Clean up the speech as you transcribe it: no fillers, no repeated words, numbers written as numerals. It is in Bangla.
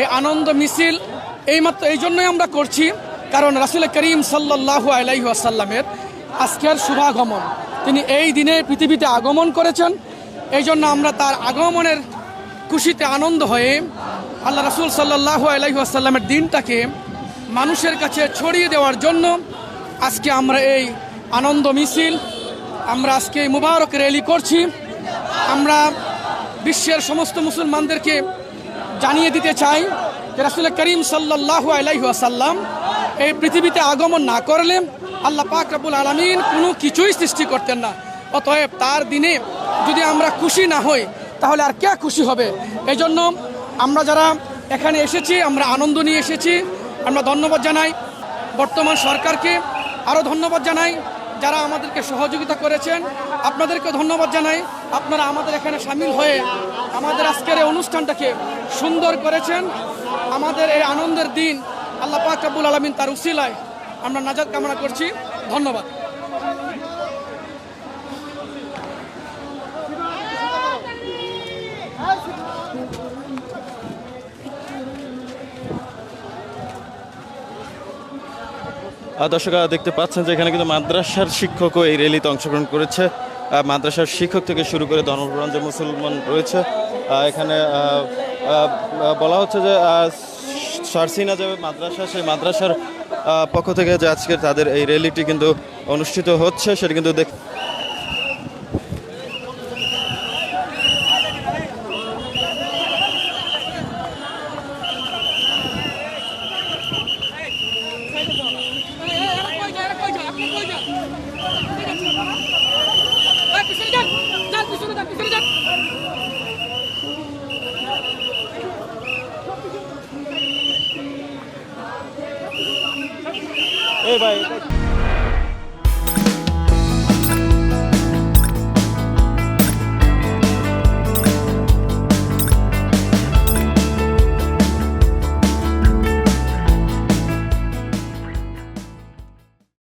এই আনন্দ মিছিল এইমাত্র এই জন্যই আমরা করছি, কারণ রাসূল করিম সাল্লাল্লাহু আলাইহি ওয়াসাল্লামের আজকের শুভাগমন, তিনি এই দিনে পৃথিবীতে আগমন করেছেন। এই জন্য আমরা তার আগমনের খুশিতে আনন্দ হয়ে আল্লাহ রাসূল সাল্লাল্লাহু আলাইহি ওয়াসাল্লামের দিনটাকে মানুষের কাছে ছড়িয়ে দেওয়ার জন্য আজকে আমরা এই আনন্দ মিছিল, আমরা আজকে মুবারক র্যালি করছি। আমরা বিশ্বের সমস্ত মুসলমানদেরকে জানিয়ে দিতে চাই যে রাসূল করিম সাল্লাল্লাহু আলাইহি ওয়াসাল্লাম এই পৃথিবীতে আগমন না করলে আল্লাহ পাক রব্বুল আলামিন কোনো কিছুই সৃষ্টি করতেন না। অতএব তার দিনে যদি আমরা খুশি না হই তাহলে আর কে খুশি হবে? এই জন্য আমরা যারা এখানে এসেছি, আমরা আনন্দ নিয়ে এসেছি। আমরা ধন্যবাদ জানাই বর্তমান সরকারকে, আরও ধন্যবাদ জানাই যারা আমাদেরকে সহযোগিতা করেছেন, আপনাদেরকে ধন্যবাদ জানাই। আপনারা আমাদের এখানে সামিল হয়ে আমাদের আজকের এই অনুষ্ঠানটাকে সুন্দর করেছেন। আমাদের এই আনন্দের দিন আল্লাহ পাক রব্বুল আলামিন তার উসিলায় আমরা নাজাত কামনা করছি। ধন্যবাদ। দর্শকরা দেখতে পাচ্ছেন যে এখানে কিন্তু মাদ্রাসার শিক্ষকও এই র্যালিতে অংশগ্রহণ করেছে। মাদ্রাসার শিক্ষক থেকে শুরু করে ধর্মপ্রাণ যে মুসলমান রয়েছে, এখানে বলা হচ্ছে যে সারসিনা যে মাদ্রাসা, সেই মাদ্রাসার পক্ষ থেকে যে আজকে তাদের এই র্যালিটি কিন্তু অনুষ্ঠিত হচ্ছে সেটা কিন্তু ভাই